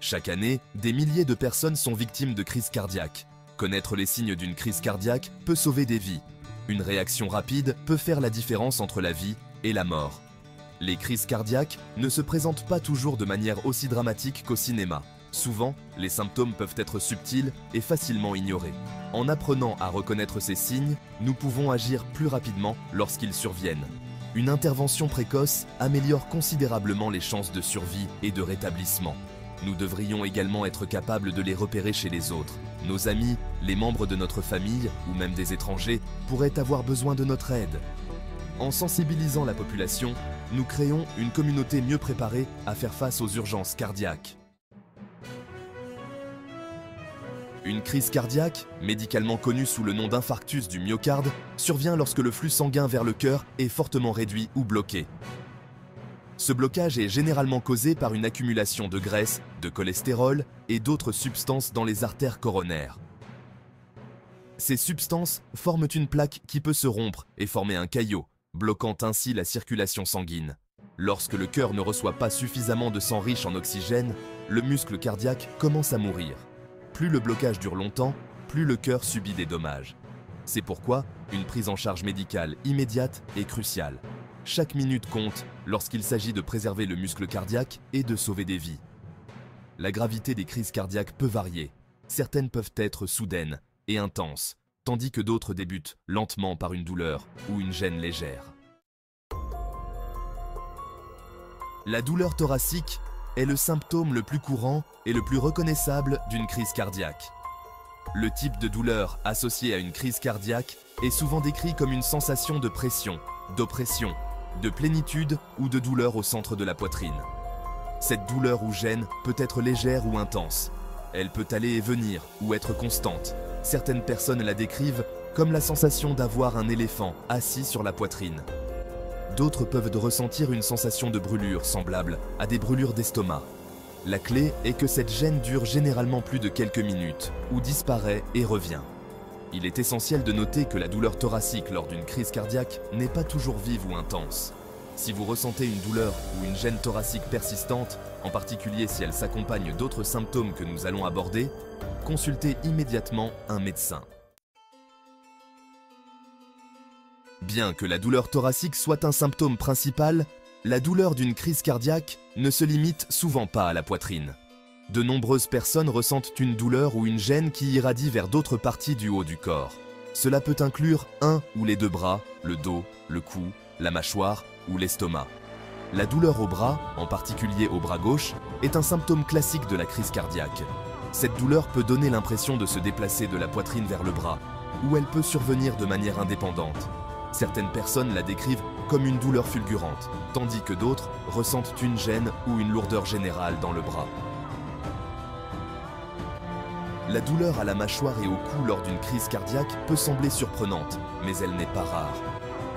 Chaque année, des milliers de personnes sont victimes de crises cardiaques. Connaître les signes d'une crise cardiaque peut sauver des vies. Une réaction rapide peut faire la différence entre la vie et la mort. Les crises cardiaques ne se présentent pas toujours de manière aussi dramatique qu'au cinéma. Souvent, les symptômes peuvent être subtils et facilement ignorés. En apprenant à reconnaître ces signes, nous pouvons agir plus rapidement lorsqu'ils surviennent. Une intervention précoce améliore considérablement les chances de survie et de rétablissement. Nous devrions également être capables de les repérer chez les autres. Nos amis, les membres de notre famille ou même des étrangers pourraient avoir besoin de notre aide. En sensibilisant la population, nous créons une communauté mieux préparée à faire face aux urgences cardiaques. Une crise cardiaque, médicalement connue sous le nom d'infarctus du myocarde, survient lorsque le flux sanguin vers le cœur est fortement réduit ou bloqué. Ce blocage est généralement causé par une accumulation de graisse, de cholestérol et d'autres substances dans les artères coronaires. Ces substances forment une plaque qui peut se rompre et former un caillot, bloquant ainsi la circulation sanguine. Lorsque le cœur ne reçoit pas suffisamment de sang riche en oxygène, le muscle cardiaque commence à mourir. Plus le blocage dure longtemps, plus le cœur subit des dommages. C'est pourquoi une prise en charge médicale immédiate est cruciale. Chaque minute compte lorsqu'il s'agit de préserver le muscle cardiaque et de sauver des vies. La gravité des crises cardiaques peut varier. Certaines peuvent être soudaines et intenses, tandis que d'autres débutent lentement par une douleur ou une gêne légère. La douleur thoracique est le symptôme le plus courant et le plus reconnaissable d'une crise cardiaque. Le type de douleur associé à une crise cardiaque est souvent décrit comme une sensation de pression, d'oppression, de plénitude ou de douleur au centre de la poitrine. Cette douleur ou gêne peut être légère ou intense. Elle peut aller et venir ou être constante. Certaines personnes la décrivent comme la sensation d'avoir un éléphant assis sur la poitrine. D'autres peuvent ressentir une sensation de brûlure semblable à des brûlures d'estomac. La clé est que cette gêne dure généralement plus de quelques minutes ou disparaît et revient. Il est essentiel de noter que la douleur thoracique lors d'une crise cardiaque n'est pas toujours vive ou intense. Si vous ressentez une douleur ou une gêne thoracique persistante, en particulier si elle s'accompagne d'autres symptômes que nous allons aborder, consultez immédiatement un médecin. Bien que la douleur thoracique soit un symptôme principal, la douleur d'une crise cardiaque ne se limite souvent pas à la poitrine. De nombreuses personnes ressentent une douleur ou une gêne qui irradie vers d'autres parties du haut du corps. Cela peut inclure un ou les deux bras, le dos, le cou, la mâchoire ou l'estomac. La douleur au bras, en particulier au bras gauche, est un symptôme classique de la crise cardiaque. Cette douleur peut donner l'impression de se déplacer de la poitrine vers le bras, ou elle peut survenir de manière indépendante. Certaines personnes la décrivent comme une douleur fulgurante, tandis que d'autres ressentent une gêne ou une lourdeur générale dans le bras. La douleur à la mâchoire et au cou lors d'une crise cardiaque peut sembler surprenante, mais elle n'est pas rare.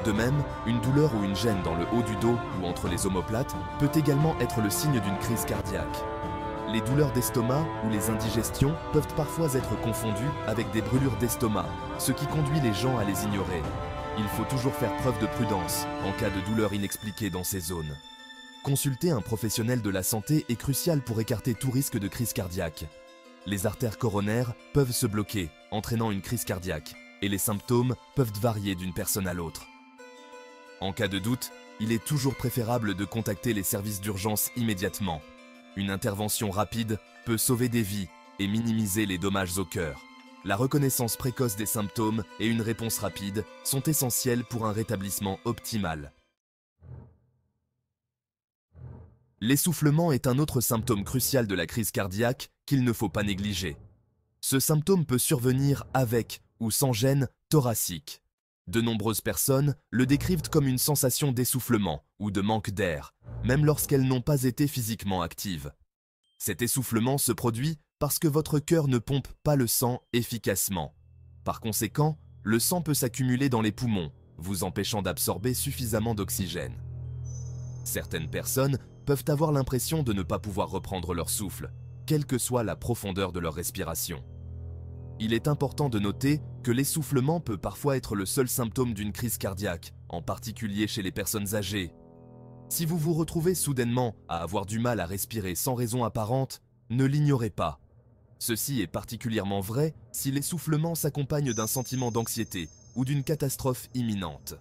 De même, une douleur ou une gêne dans le haut du dos ou entre les omoplates peut également être le signe d'une crise cardiaque. Les douleurs d'estomac ou les indigestions peuvent parfois être confondues avec des brûlures d'estomac, ce qui conduit les gens à les ignorer. Il faut toujours faire preuve de prudence en cas de douleur inexpliquée dans ces zones. Consulter un professionnel de la santé est crucial pour écarter tout risque de crise cardiaque. Les artères coronaires peuvent se bloquer, entraînant une crise cardiaque, et les symptômes peuvent varier d'une personne à l'autre. En cas de doute, il est toujours préférable de contacter les services d'urgence immédiatement. Une intervention rapide peut sauver des vies et minimiser les dommages au cœur. La reconnaissance précoce des symptômes et une réponse rapide sont essentielles pour un rétablissement optimal. L'essoufflement est un autre symptôme crucial de la crise cardiaque qu'il ne faut pas négliger. Ce symptôme peut survenir avec ou sans gêne thoracique. De nombreuses personnes le décrivent comme une sensation d'essoufflement ou de manque d'air, même lorsqu'elles n'ont pas été physiquement actives. Cet essoufflement se produit parce que votre cœur ne pompe pas le sang efficacement. Par conséquent, le sang peut s'accumuler dans les poumons, vous empêchant d'absorber suffisamment d'oxygène. Certaines personnes peuvent avoir l'impression de ne pas pouvoir reprendre leur souffle, quelle que soit la profondeur de leur respiration. Il est important de noter que l'essoufflement peut parfois être le seul symptôme d'une crise cardiaque, en particulier chez les personnes âgées. Si vous vous retrouvez soudainement à avoir du mal à respirer sans raison apparente, Ne l'ignorez pas. Ceci est particulièrement vrai si l'essoufflement s'accompagne d'un sentiment d'anxiété ou d'une catastrophe imminente.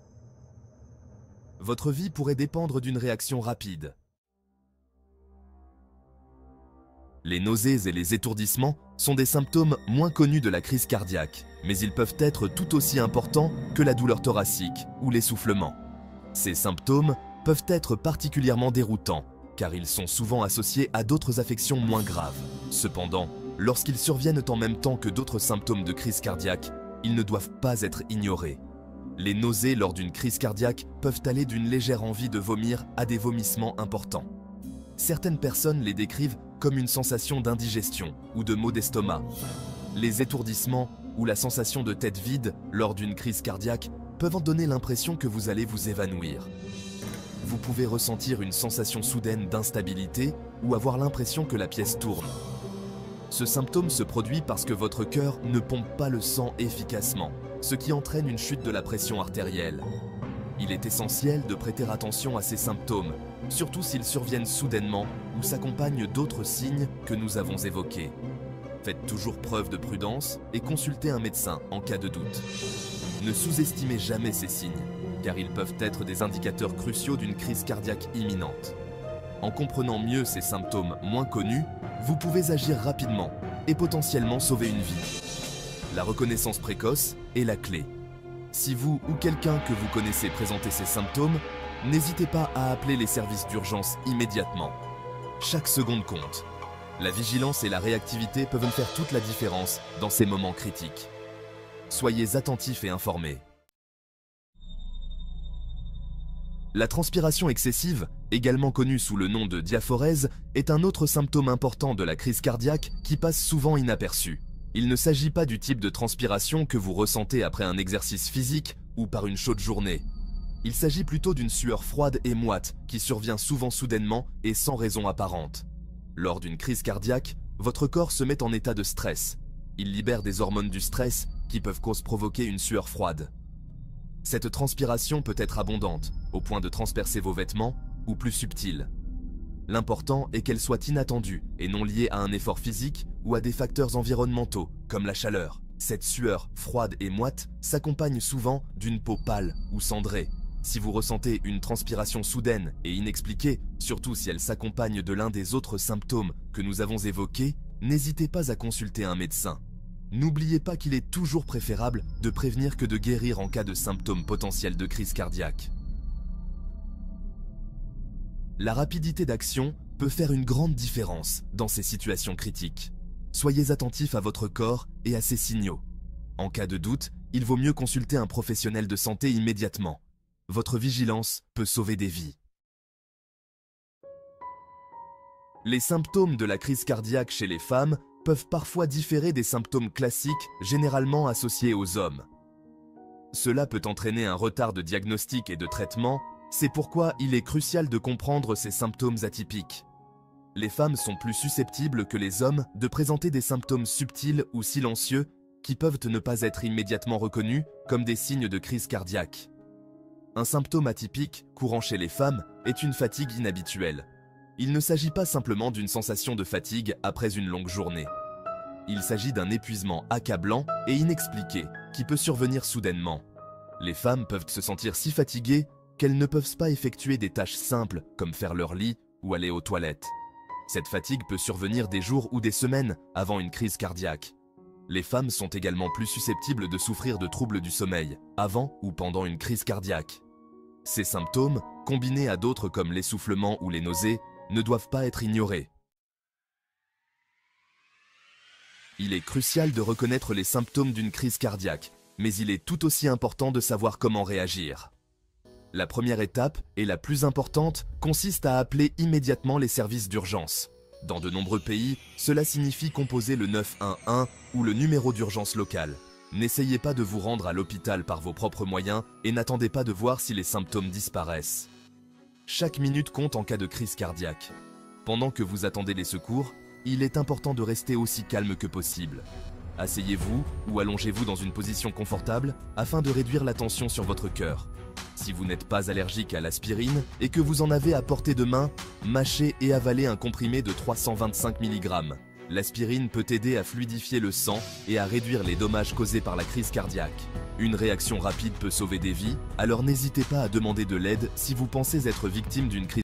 Votre vie pourrait dépendre d'une réaction rapide. Les nausées et les étourdissements sont des symptômes moins connus de la crise cardiaque, mais ils peuvent être tout aussi importants que la douleur thoracique ou l'essoufflement. Ces symptômes peuvent être particulièrement déroutants, car ils sont souvent associés à d'autres affections moins graves. Cependant, lorsqu'ils surviennent en même temps que d'autres symptômes de crise cardiaque, ils ne doivent pas être ignorés. Les nausées lors d'une crise cardiaque peuvent aller d'une légère envie de vomir à des vomissements importants. Certaines personnes les décrivent comme une sensation d'indigestion ou de maux d'estomac. Les étourdissements ou la sensation de tête vide lors d'une crise cardiaque peuvent en donner l'impression que vous allez vous évanouir. Vous pouvez ressentir une sensation soudaine d'instabilité ou avoir l'impression que la pièce tourne. Ce symptôme se produit parce que votre cœur ne pompe pas le sang efficacement, ce qui entraîne une chute de la pression artérielle. Il est essentiel de prêter attention à ces symptômes, surtout s'ils surviennent soudainement ou s'accompagnent d'autres signes que nous avons évoqués. Faites toujours preuve de prudence et consultez un médecin en cas de doute. Ne sous-estimez jamais ces signes, car ils peuvent être des indicateurs cruciaux d'une crise cardiaque imminente. En comprenant mieux ces symptômes moins connus, vous pouvez agir rapidement et potentiellement sauver une vie. La reconnaissance précoce est la clé. Si vous ou quelqu'un que vous connaissez présentez ces symptômes, n'hésitez pas à appeler les services d'urgence immédiatement. Chaque seconde compte. La vigilance et la réactivité peuvent faire toute la différence dans ces moments critiques. Soyez attentifs et informés. La transpiration excessive, également connue sous le nom de diaphorèse, est un autre symptôme important de la crise cardiaque qui passe souvent inaperçu. Il ne s'agit pas du type de transpiration que vous ressentez après un exercice physique ou par une chaude journée. Il s'agit plutôt d'une sueur froide et moite qui survient souvent soudainement et sans raison apparente. Lors d'une crise cardiaque, votre corps se met en état de stress. Il libère des hormones du stress qui peuvent provoquer une sueur froide. Cette transpiration peut être abondante, au point de transpercer vos vêtements, ou plus subtile. L'important est qu'elle soit inattendue et non liée à un effort physique ou à des facteurs environnementaux, comme la chaleur. Cette sueur froide et moite s'accompagne souvent d'une peau pâle ou cendrée. Si vous ressentez une transpiration soudaine et inexpliquée, surtout si elle s'accompagne de l'un des autres symptômes que nous avons évoqués, n'hésitez pas à consulter un médecin. N'oubliez pas qu'il est toujours préférable de prévenir que de guérir en cas de symptômes potentiels de crise cardiaque. La rapidité d'action peut faire une grande différence dans ces situations critiques. Soyez attentifs à votre corps et à ses signaux. En cas de doute, il vaut mieux consulter un professionnel de santé immédiatement. Votre vigilance peut sauver des vies. Les symptômes de la crise cardiaque chez les femmes peuvent parfois différer des symptômes classiques généralement associés aux hommes. Cela peut entraîner un retard de diagnostic et de traitement. C'est pourquoi il est crucial de comprendre ces symptômes atypiques. Les femmes sont plus susceptibles que les hommes de présenter des symptômes subtils ou silencieux qui peuvent ne pas être immédiatement reconnus comme des signes de crise cardiaque. Un symptôme atypique courant chez les femmes est une fatigue inhabituelle. Il ne s'agit pas simplement d'une sensation de fatigue après une longue journée. Il s'agit d'un épuisement accablant et inexpliqué qui peut survenir soudainement. Les femmes peuvent se sentir si fatiguées qu'elles ne peuvent pas effectuer des tâches simples comme faire leur lit ou aller aux toilettes. Cette fatigue peut survenir des jours ou des semaines avant une crise cardiaque. Les femmes sont également plus susceptibles de souffrir de troubles du sommeil avant ou pendant une crise cardiaque. Ces symptômes, combinés à d'autres comme l'essoufflement ou les nausées, ne doivent pas être ignorés. Il est crucial de reconnaître les symptômes d'une crise cardiaque, mais il est tout aussi important de savoir comment réagir. La première étape, et la plus importante, consiste à appeler immédiatement les services d'urgence. Dans de nombreux pays, cela signifie composer le 911 ou le numéro d'urgence local. N'essayez pas de vous rendre à l'hôpital par vos propres moyens et n'attendez pas de voir si les symptômes disparaissent. Chaque minute compte en cas de crise cardiaque. Pendant que vous attendez les secours, il est important de rester aussi calme que possible. Asseyez-vous ou allongez-vous dans une position confortable afin de réduire la tension sur votre cœur. Si vous n'êtes pas allergique à l'aspirine et que vous en avez à portée de main, mâchez et avalez un comprimé de 325 mg. L'aspirine peut aider à fluidifier le sang et à réduire les dommages causés par la crise cardiaque. Une réaction rapide peut sauver des vies, alors n'hésitez pas à demander de l'aide si vous pensez être victime d'une crise